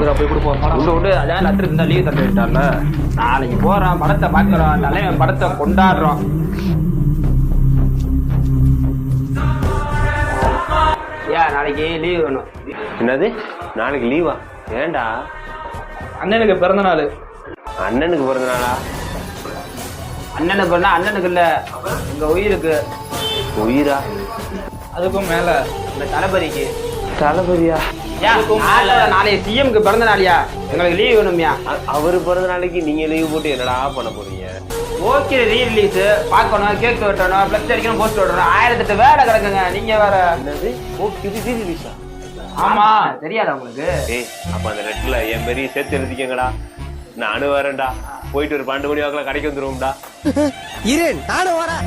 போய் கொடுப்போம். விட்டு அதான் லெட்டர் இருந்தா லீவ் தந்து விட்டார்ல. நாளைக்கு போறோம், படத்தை பாக்குறோம், தலைவன் படத்தை கொண்டாடுறோம். ஏன் நாளைக்கு லீவ் வேணும்? என்னது நாளைக்கு லீவா? ஏண்டா? அண்ணனுக்கு பிறந்த நாள். அண்ணனுக்கு பிறந்த நாளா? அண்ணனுக்கு பிறந்தா அண்ணனுக்கு இல்ல, எங்க உயிருக்கு. உயிரா? அதுக்கும் மேல இந்த தளபதிக்கு. தளபதியா? நாளைக்கு சிஎம்க்கு பிறந்த நாளையா, எங்களுக்கு லீவ் வேணும்யா. அவரு பிறந்த நாளைக்கு நீங்க லீவ் போட்டு என்னடா பண்ண போறீங்க? ஓகே, ரீ ரிலீஸ் பார்க்கணும், கேக் வெட்டணும், பிளக்ஸ் அடிக்கணும், போஸ்ட் ஓட்டணும், 1008 வேலை கிடக்குங்க. நீங்க வேற. என்னது? ஓகே, ரீ ரிலீஸா? ஆமா, தெரியாதா உங்களுக்கு? ஏய், அப்ப அந்த லெட்டர்ல என் பெரிய சேர்த்து எழுதிக்கங்கடா. நானும் வரேன்டா. போயிட்டு ஒரு 12 மணி வாக்குல கடைக்கு வந்துருவோம்டா. இரு, நானும் வரேன்.